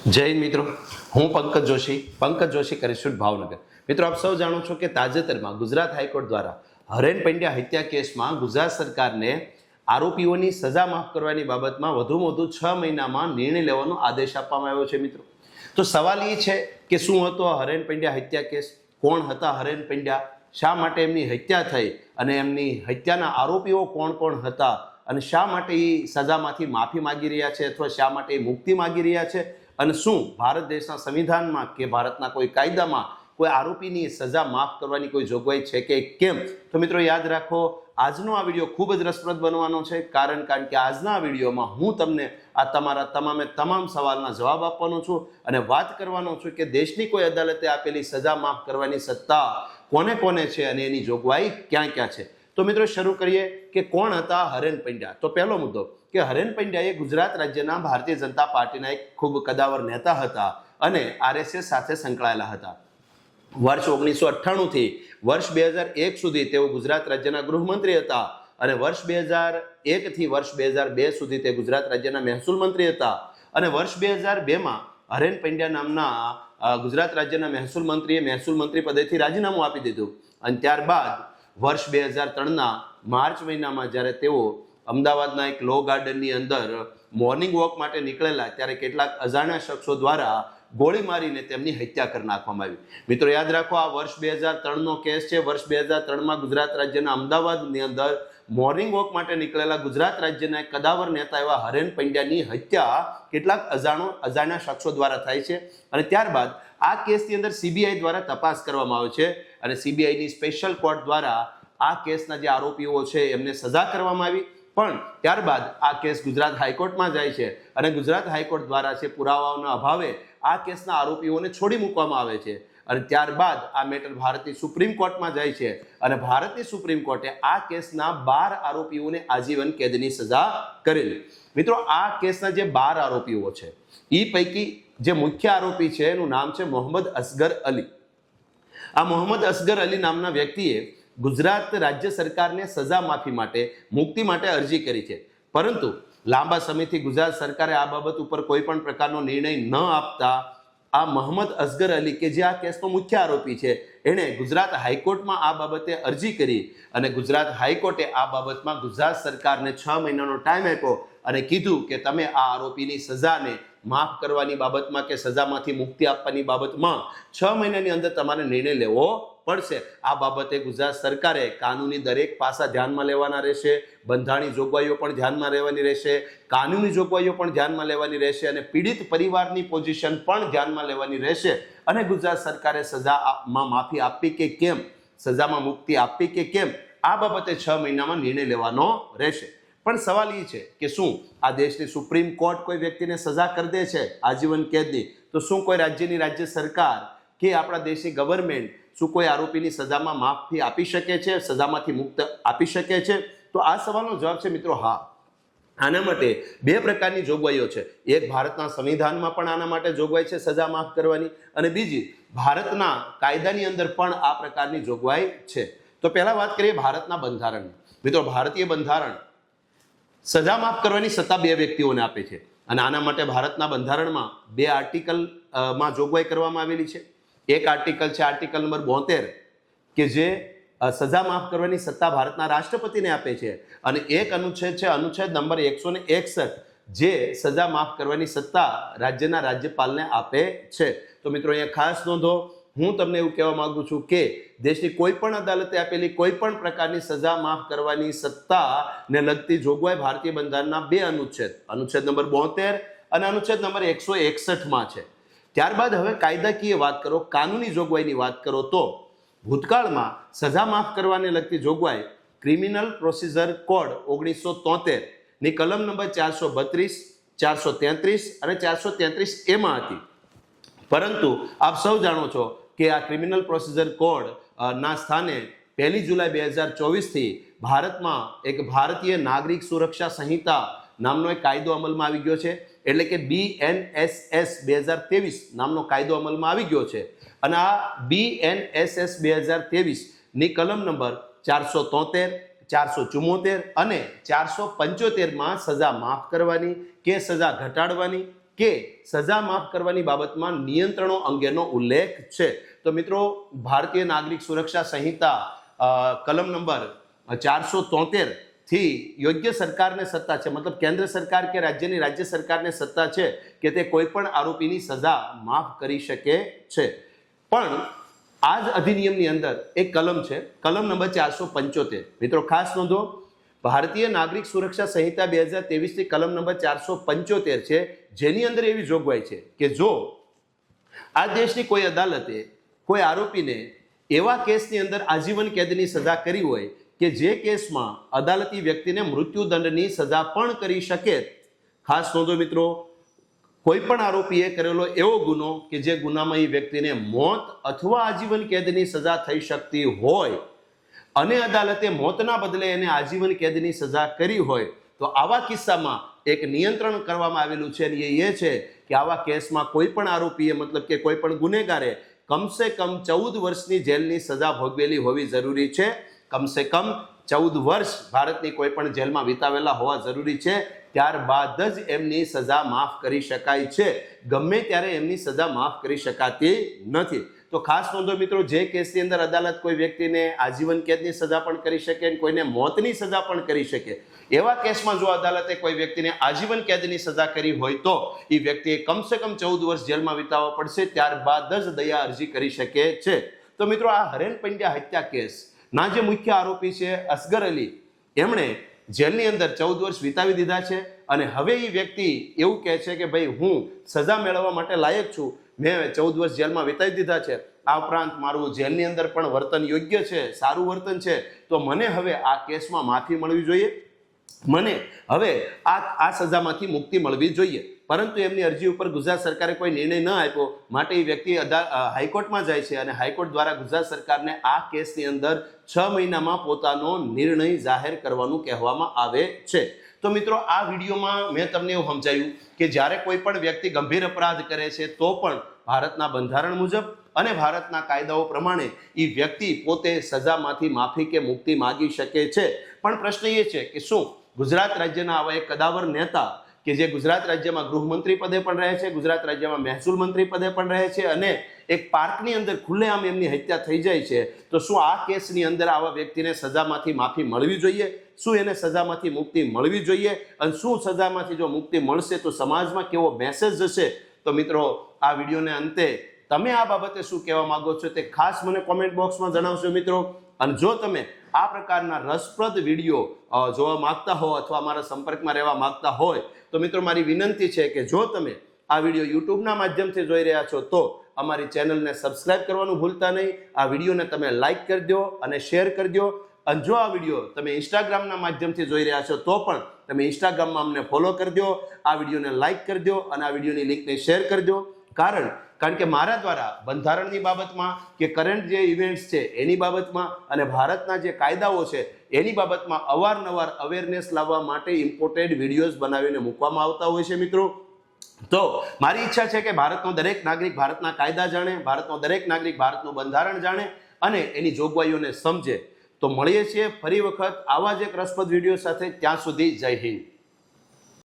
જય હિન્દ મિત્રો, હું પંકજ જોશી કરીશું ભાવનગર। મિત્રો, આપ સૌ જાણો છો કે તાજેતરમાં ગુજરાત હાઈકોર્ટ દ્વારા હરેન પંડ્યા હત્યા કેસમાં ગુજરાત સરકારને આરોપીઓની સજા માફ કરવાની બાબતમાં વધુમાં વધુ 6 મહિનામાં નિર્ણય લેવાનો આદેશ આપવામાં આવ્યો છે। મિત્રો, તો સવાલ એ છે કે શું હતો હરેન પંડ્યા હત્યા કેસ, કોણ હતા હરેન પંડ્યા, શા માટે એમની હત્યા થઈ અને એમની હત્યાના આરોપીઓ કોણ કોણ હતા અને શા માટે એ સજામાંથી માફી માંગી રહ્યા છે અથવા શા માટે એ મુક્તિ માંગી રહ્યા છે અને શું ભારત દેશના સંવિધાનમાં કે ભારતના કોઈ કાયદામાં કોઈ આરોપીની સજા માફ કરવાની કોઈ જોગવાઈ છે કે કેમ। તો મિત્રો, યાદ રાખો, આજનો આ વિડીયો ખૂબ જ રસપ્રદ બનવાનો છે કારણ કે આજના વિડીયોમાં હું તમને આ તમારા તમામ સવાલના જવાબ આપવાનો છું અને વાત કરવાનો છું કે દેશની કોઈ અદાલતે આપેલી સજા માફ કરવાની સત્તા કોને કોને છે અને એની જોગવાઈ ક્યાં ક્યાં છે। તો મિત્રો, શરૂ કરીએ કે કોણ હતા હરેન પંડ્યા। તો પહેલો મુદ્દો કે હરેન પંડ્યા એ ગુજરાત રાજ્યના ભારતીય જનતા પાર્ટીના એક ખૂબ કદાવર નેતા હતા અને આરએસએસ સાથે સંકળાયેલા હતા। વર્ષ 1998 થી વર્ષ 2001 સુધી તેઓ ગુજરાત રાજ્યના ગૃહમંત્રી હતા અને વર્ષ 2001 થી વર્ષ 2002 સુધી તે ગુજરાત રાજ્યના મહેસૂલ મંત્રી હતા અને વર્ષ 2002 માં હરેન પંડ્યા નામના ગુજરાત રાજ્યના મહેસૂલ મંત્રીએ મહેસૂલ મંત્રી પદેથી રાજીનામું આપી દીધું અને ત્યારબાદ વર્ષ 2003ના માર્ચ મહિનામાં જ્યારે તેઓ અમદાવાદના એક લો ગાર્ડનની અંદર મોર્નિંગ વોક માટે નીકળેલા ત્યારે કેટલાક અજાણ્યા શખ્સો દ્વારા ગોળી મારીને તેમની હત્યા કરી નાખવામાં આવી। મિત્રો, યાદ રાખો, આ વર્ષ 2003નો કેસ છે। વર્ષ 2003માં ગુજરાત રાજ્યના અમદાવાદની અંદર મોર્નિંગ વોક માટે નીકળેલા ગુજરાત રાજ્યના એક કદાવર નેતા એવા હરેન પંડ્યાની હત્યા કેટલાક અજાણ્યા શખ્સો દ્વારા થાય છે અને ત્યારબાદ આ કેસની અંદર સીબીઆઈ દ્વારા તપાસ કરવામાં આવે છે અને સીબીઆઈની સ્પેશિયલ કોર્ટ દ્વારા આ કેસના જે આરોપીઓ છે એમને સજા કરવામાં આવી। પણ ત્યારબાદ આ કેસ ગુજરાત હાઈકોર્ટમાં જાય છે અને ગુજરાત હાઈકોર્ટ દ્વારા છે પુરાવાઓના અભાવે આ કેસના આરોપીઓને છોડી મૂકવામાં આવે છે અને ત્યારબાદ આ મેટર ભારતીય સુપ્રીમ કોર્ટમાં જાય છે અને ભારતીય સુપ્રીમ કોર્ટે આ કેસના 12 આરોપીઓને આજીવન કેદની સજા કરેલી। મિત્રો, આ કેસના જે 12 આરોપીઓ છે એ પૈકી જે મુખ્ય આરોપી છે એનું નામ છે મોહમ્મદ અસગર અલી। આ મોહમ્મદ અસગર અલી નામના વ્યક્તિએ ગુજરાત રાજ્ય સરકારને સજા માફી માટે મુક્તિ માટે અરજી કરી છે, પરંતુ લાંબા સમયથી ગુજરાત સરકારે આ બાબત ઉપર કોઈ પણ પ્રકારનો નિર્ણય ન આપતા આ મોહમ્મદ અસગર અલી કે જે આ કેસનો મુખ્ય આરોપી છે એણે ગુજરાત હાઈકોર્ટમાં આ બાબતે અરજી કરી અને ગુજરાત હાઈકોર્ટે આ બાબતમાં ગુજરાત સરકારને 6 મહિનાનો ટાઈમ આપ્યો અને કીધું કે તમે આ આરોપીની સજાને માફ કરવાની બાબતમાં કે સજામાંથી મુક્તિ આપવાની બાબતમાં 6 મહિનાની અંદર તમારે નિર્ણય લેવો પડશે। આ બાબતે ગુજરાત સરકારે કાનૂની દરેક પાસા ધ્યાનમાં લેવાના રહેશે, બંધારણીય જોગવાઈઓ પણ ધ્યાનમાં લેવાની રહેશે, કાનૂની જોગવાઈઓ પણ ધ્યાનમાં લેવાની રહેશે અને પીડિત પરિવારની પોઝિશન પણ ધ્યાનમાં લેવાની રહેશે અને ગુજરાત સરકારે સજામાં માફી આપવી કે કેમ, સજામાં મુક્તિ આપવી કે કેમ, આ બાબતે 6 મહિનામાં નિર્ણય લેવાનો રહેશે। પણ સવાલ એ છે કે શું આ દેશની સુપ્રીમ કોર્ટ કોઈ વ્યક્તિને સજા કરી દે છે આજીવન કેદની, તો શું કોઈ રાજ્યની રાજ્ય સરકાર કે આપણા દેશની ગવર્મેન્ટ શું કોઈ આરોપીની સજામાં માફી આપી શકે છે, સજામાંથી મુક્ત આપી શકે છે? તો આ સવાલનો જવાબ છે મિત્રો હા। આના માટે 2 પ્રકારની જોગવાઈઓ છે। એક, ભારતના સંવિધાનમાં પણ આના માટે જોગવાઈ છે સજા માફ કરવાની અને બીજી ભારતના કાયદાની અંદર પણ આ પ્રકારની જોગવાઈ છે। તો પહેલા વાત કરીએ ભારતના બંધારણની। મિત્રો, ભારતીય બંધારણ સજા માફ કરવાની સત્તા 2 વ્યક્તિઓને આપે છે અને આના માટે ભારતના બંધારણમાં 2 આર્ટિકલમાં જોગવાઈ કરવામાં આવેલી છે। એક આર્ટિકલ છે આર્ટિકલ નંબર 72 કે જે સજા માફ કરવાની સત્તા ભારતના રાષ્ટ્રપતિને આપે છે અને એક અનુચ્છેદ છે અનુચ્છેદ નંબર 161 જે સજા માફ કરવાની સત્તા રાજ્યના રાજ્યપાલને આપે છે। તો મિત્રો, અહીંયા ખાસ નોંધો, હું તમને એવું કહેવા માંગુ છું કે દેશની કોઈ પણ અદાલતે આપેલી કોઈ પણ પ્રકારની સજા માફ કરવાની સત્તાને લગતી જોગવાઈ ભારતીય બંધારણના 2 અનુચ્છેદ નંબર 72 અને અનુચ્છેદ નંબર 161માં છે। ત્યારબાદ હવે કાયદાકીય વાત કરો, કાનૂની જોગવાઈની વાત કરો તો ભૂતકાળમાં સજા માફ કરવાને લગતી જોગવાઈ ક્રિમિનલ પ્રોસિજર કોડ 1973 ની કલમ નંબર 432, 433 અને 433A માં હતી, પરંતુ આપ સૌ જાણો છો કે આ ક્રિમિનલ પ્રોસિજર કોડ ના સ્થાને 1 જુલાઈ 2024 થી ભારતમાં એક ભારતીય નાગરિક સુરક્ષા સંહિતા નામનો એક કાયદો અમલમાં આવી ગયો છે, એટલે કે BNSS 2023 નામનો કાયદો અમલમાં આવી ગયો છે અને આ BNSS 2023 ની કલમ નંબર 473, 474 અને 475માં સજા માફ કરવાની કે સજા ઘટાડવાની કે સજા માફ કરવાની બાબતમાં નિયંત્રણો અંગેનો ઉલ્લેખ છે. તો મિત્રો ભારતીય નાગરિક સુરક્ષા સંહિતા કલમ નંબર 473 થી યોગ્ય સરકારને સત્તા છે, મતલબ કેન્દ્ર સરકાર કે રાજ્યની રાજ્ય સરકારને સત્તા છે કે તે કોઈ પણ આરોપીની સજા માફ કરી શકે છે. પણ આ જ અધિનિયમની અંદર એક કલમ છે, કલમ નંબર 475. મિત્રો ખાસ નોંધો, ભારતીય નાગરિક સુરક્ષા સંહિતા 2023 ની કલમ નંબર 475 છે, જેની અંદર એવી જોગવાઈ છે કે જો આ દેશની કોઈ અદાલતે કોઈ આરોપીને એવા કેસની અંદર આજીવન કેદની સજા કરી હોય કે જે કેસમાં અદાલતી વ્યક્તિને મૃત્યુદંડની સજા પણ કરી શકે. ખાસ નોંધો મિત્રો, કોઈ પણ આરોપીએ કરેલો એવો ગુનો કે જે ગુનામાં એ વ્યક્તિને મોત અથવા આજીવન કેદની સજા થઈ શકતી હોય અને અદાલતે મોતના બદલે એને આજીવન કેદની સજા કરી હોય તો આવા કિસ્સામાં એક નિયંત્રણ કરવામાં આવેલું છે અને એ છે કે આવા કેસમાં કોઈ પણ આરોપીએ મતલબ કે કોઈ પણ ગુનેગારે કમસે કમ 14 વર્ષની જેલની સજા ભોગવેલી હોવી જરૂરી છે. કમસે કમ 14 વર્ષ ભારતની કોઈ પણ જેલમાં વિતાવેલા હોવા જરૂરી છે. ત્યારબાદ જ એમની સજા માફ કરી શકાય છે. ગમે ત્યારે એમની સજા માફ કરી શકાતી નથી. તો ખાસ નોંધો મિત્રો, જે કેસની અંદર અદાલત કોઈ વ્યક્તિને આજીવન કેદની સજા પણ કરી શકે અને કોઈને મોતની સજા પણ કરી શકે, એવા કેસમાં જો અદાલતે કોઈ વ્યક્તિને આજીવન કેદની સજા કરી હોય તો એ વ્યક્તિએ કમસે કમ 14 વર્ષ જેલમાં વિતાવવા પડશે. ત્યારબાદ જ દયા અરજી કરી શકે છે. તો મિત્રો, આ હરેન પંડ્યા હત્યા કેસ ના જે મુખ્ય આરોપી છે અસગર અલી, એમણે જેલની અંદર 14 વર્ષ વિતાવી દીધા છે અને હવે એ વ્યક્તિ એવું કહે છે કે ભાઈ હું સજા મેળવવા માટે લાયક છું, મેં 14 વર્ષ જેલમાં વિતાવી દીધા છે, આ ઉપરાંત મારું જેલની અંદર પણ વર્તન યોગ્ય છે, સારું વર્તન છે, તો મને હવે આ કેસમાં માફી મળવી જોઈએ, મને હવે આ સજામાંથી મુક્તિ મળવી જોઈએ. પરંતુ એમની અરજી ઉપર ગુજરાત સરકારે કોઈ નિર્ણય ન આપ્યો, માટે એ વ્યક્તિ હાઈકોર્ટમાં જાય છે અને હાઈકોર્ટ દ્વારા ગુજરાત સરકારને આ કેસની અંદર 6 મહિનામાં પોતાનો નિર્ણય જાહેર કરવાનું કહેવામાં આવે છે. તો મિત્રો, આ વિડીયોમાં મેં તમને એવું સમજાયું કે જ્યારે કોઈ પણ વ્યક્તિ ગંભીર અપરાધ કરે છે તો પણ ભારતના બંધારણ મુજબ અને ભારતના કાયદાઓ પ્રમાણે એ વ્યક્તિ પોતે સજામાંથી માફી કે મુક્તિ માગી શકે છે. પણ પ્રશ્ન એ છે કે શું ગુજરાત રાજ્યના આવા એક કદાવર નેતા કે જે ગુજરાત રાજ્યમાં ગૃહમંત્રી પદે પણ રહે છે, ગુજરાત રાજ્યમાં મહેસૂલ મંત્રી પદે પણ રહે છે અને એક પાર્કની અંદર ખુલ્લેઆમ એમની હત્યા થઈ જાય છે, તો શું આ કેસની અંદર આવા વ્યક્તિને સજામાંથી માફી મળવી જોઈએ? શું એને સજામાંથી મુક્તિ મળવી જોઈએ? અને શું સજામાંથી જો મુક્તિ મળશે તો સમાજમાં કેવો મેસેજ જશે? તો મિત્રો, આ વિડીયોને અંતે તમે આ બાબતે શું કહેવા માંગો છો તે ખાસ મને કોમેન્ટ બોક્સમાં જણાવશો મિત્રો. અને જો તમે આ પ્રકારના રસપ્રદ વિડીયો જોવા માંગતા હો અથવા અમારા સંપર્કમાં રહેવા માંગતા હોય તો મિત્રો, મારી વિનંતી છે કે જો તમે આ વિડીયો યુટ્યુબના માધ્યમથી જોઈ રહ્યા છો તો અમારી ચેનલને સબસ્ક્રાઇબ કરવાનું ભૂલતા નહીં. આ વિડીયોને તમે લાઇક કરી દો અને શેર કરી દો. અને જો આ વિડીયો તમે ઇન્સ્ટાગ્રામના માધ્યમથી જોઈ રહ્યા છો તો પણ તમે ઇન્સ્ટાગ્રામમાં અમને ફોલો કરી દો, આ વિડીયોને લાઇક કરી દો અને આ વિડીયોની લિંકને શેર કરી દો. કારણ કે મારા દ્વારા બંધારણની બાબતમાં કે કરંટ જે ઇવેન્ટ્સ છે એની બાબતમાં અને ભારતના જે કાયદાઓ છે એની બાબતમાં અવારનવાર અવેરનેસ લાવવા માટે ઇમ્પોર્ટેડ વિડીયોઝ બનાવીને મૂકવામાં આવતા હોય છે મિત્રો. તો મારી ઈચ્છા છે કે ભારતનો દરેક નાગરિક ભારતના કાયદા જાણે, ભારતનો દરેક નાગરિક ભારતનું બંધારણ જાણે અને એની જોગવાઈઓને સમજે. તો મળીએ છીએ ફરી વખત આવા જ એક રસપ્રદ વિડીયો સાથે. ત્યાં સુધી જય હિન્દ.